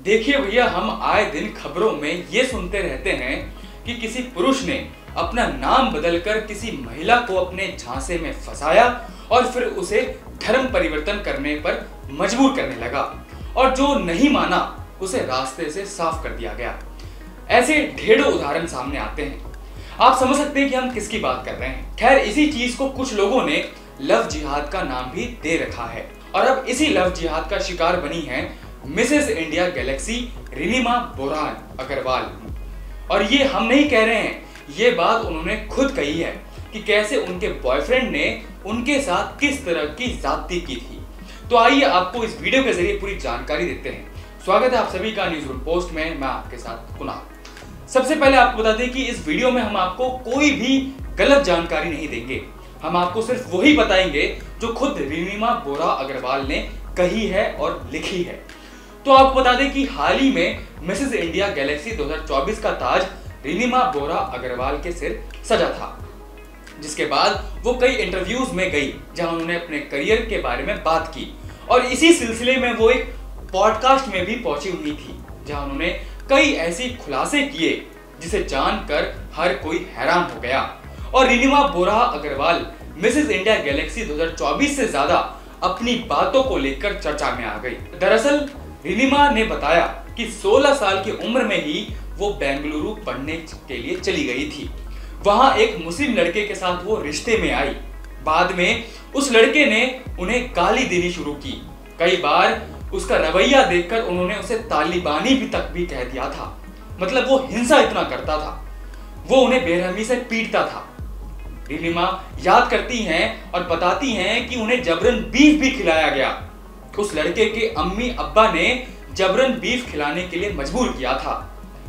देखिए भैया, हम आए दिन खबरों में ये सुनते रहते हैं कि किसी पुरुष ने अपना नाम बदलकर किसी महिला को अपने झांसे में फंसाया और फिर उसे धर्म परिवर्तन करने पर मजबूर करने लगा और जो नहीं माना उसे रास्ते से साफ कर दिया गया। ऐसे ढेरों उदाहरण सामने आते हैं। आप समझ सकते हैं कि हम किसकी बात कर रहे हैं। खैर, इसी चीज को कुछ लोगों ने लव जिहाद का नाम भी दे रखा है और अब इसी लव जिहाद का शिकार बनी है मिसेस इंडिया गैलेक्सी रिनीमा बोरा अग्रवाल। और ये हम नहीं कह रहे हैं, ये बात उन्होंने खुद कही है कि कैसे उनके बॉयफ्रेंड ने उनके साथ किस तरह की ज्यादती की थी। तो आइए आपको इस वीडियो के जरिए पूरी जानकारी देते हैं। स्वागत है आप सभी का न्यूज़ रूम पोस्ट में। मैं आपके साथ कुणाल। सबसे पहले आपको बता दें कि इस वीडियो में हम आपको कोई भी गलत जानकारी नहीं देंगे। हम आपको सिर्फ वही बताएंगे जो खुद रिनीमा बोरा अग्रवाल ने कही है और लिखी है। तो आपको बता दें कि हाल ही में मिसेस इंडिया गैलेक्सी 2024 का ताज रिनीमा बोरा अग्रवाल के सिर सजा था, जिसके बाद वो कई इंटरव्यूज में गई जहां उन्होंने अपने करियर के बारे में बात की और इसी सिलसिले में वो एक पॉडकास्ट में भी पहुंची हुई थी जहां उन्होंने कई ऐसे खुलासे किए जिसे जानकर हर कोई हैरान हो गया। और रिनीमा बोरा अग्रवाल मिसेस इंडिया गैलेक्सी 2024 से ज्यादा अपनी बातों को लेकर चर्चा में आ गई। दरअसल रिनीमा ने बताया कि 16 साल की उम्र में ही वो बेंगलुरु पढ़ने के लिए चली गई थी। वहां एक मुस्लिम लड़के के साथ वो रिश्ते में आई। बाद में उस लड़के ने उन्हें गाली देनी शुरू की। कई बार उसका रवैया देखकर उन्होंने उसे तालिबानी भी कह दिया था। मतलब वो हिंसा इतना करता था, वो उन्हें बेरहमी से पीटता था। रिनीमा याद करती हैं और बताती हैं कि उन्हें जबरन बीफ भी खिलाया गया। उस लड़के के अम्मी अब्बा ने जबरन बीफ खिलाने के लिए मजबूर किया था।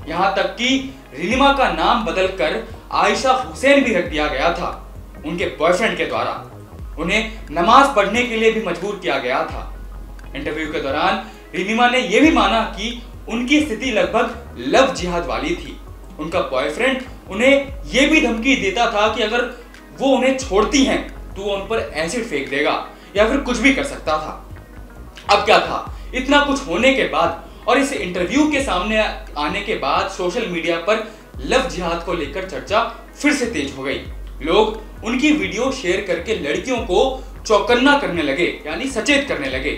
यहाँ तक कि रिनीमा का नाम बदलकर आयशा हुसैन भी रख दिया गया था उनके बॉयफ्रेंड के द्वारा। उन्हें नमाज पढ़ने के लिए भी मजबूर किया गया था। इंटरव्यू के दौरान रिनीमा ने यह भी माना कि उनकी स्थिति लगभग लव जिहाद वाली थी। उनका बॉयफ्रेंड उन्हें यह भी धमकी देता था कि अगर वो उन्हें छोड़ती हैं तो वो उन पर एसिड फेंक देगा या फिर कुछ भी कर सकता था। अब क्या था, इतना कुछ होने के बाद और इस इंटरव्यू के सामने आने के बाद सोशल मीडिया पर लव जिहाद को लेकर चर्चा फिर से तेज हो गई। लोग उनकी वीडियो शेयर करके लड़कियों को चौकन्ना करने लगे, यानी सचेत करने लगे।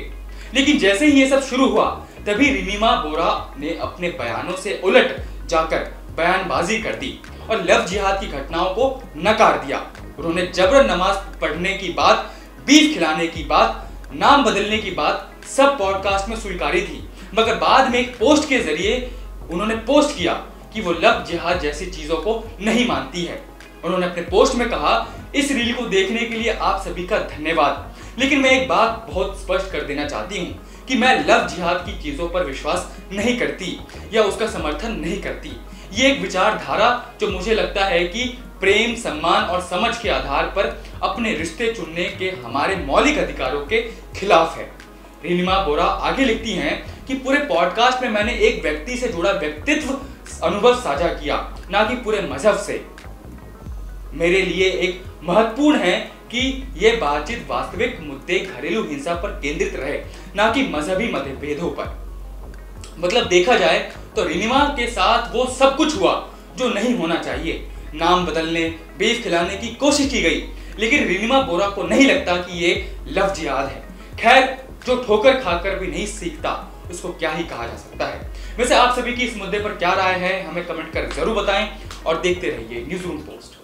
लेकिन जैसे ही ये सब शुरू हुआ तभी रिनीमा बोरा ने अपने बयानों से उलट जाकर बयानबाजी कर दी और लव जिहाद की घटनाओं को नकार दिया। उन्होंने जबरन नमाज पढ़ने की बात, बीफ खिलाने की बात, नाम बदलने की बात सब पॉडकास्ट में स्वीकारी थी, मगर बाद में एक पोस्ट के जरिए उन्होंने पोस्ट किया कि वो लव जिहाद जैसी चीजों को नहीं मानती है। उन्होंने अपने पोस्ट में कहा, इस रील को देखने के लिए आप सभी का धन्यवाद, लेकिन मैं एक बात बहुत स्पष्ट कर देना चाहती हूँ कि मैं लव जिहाद की चीजों पर विश्वास नहीं करती या उसका समर्थन नहीं करती। ये एक विचारधारा जो मुझे लगता है कि प्रेम, सम्मान और समझ के आधार पर अपने रिश्ते चुनने के हमारे मौलिक अधिकारों के खिलाफ है। रिनीमा बोरा आगे लिखती हैं कि पूरे पॉडकास्ट में मैंने एक व्यक्ति से जुड़ा व्यक्तित्व अनुभव साझा किया, ना कि पूरे मजहब से। मेरे लिए एक महत्वपूर्ण है कि यह बातचीत वास्तविक मुद्दे घरेलू हिंसा पर केंद्रित रहे, ना कि मजहबी मतभेदों पर। मतलब देखा जाए तो रिनीमा के साथ वो सब कुछ हुआ जो नहीं होना चाहिए। नाम बदलने, बीफ खिलाने की कोशिश की गई, लेकिन रिनीमा बोरा को नहीं लगता कि ये लव जिहाद है। खैर, जो ठोकर खाकर भी नहीं सीखता उसको क्या ही कहा जा सकता है। वैसे आप सभी की इस मुद्दे पर क्या राय है, हमें कमेंट कर जरूर बताएं और देखते रहिए न्यूज़ रूम पोस्ट।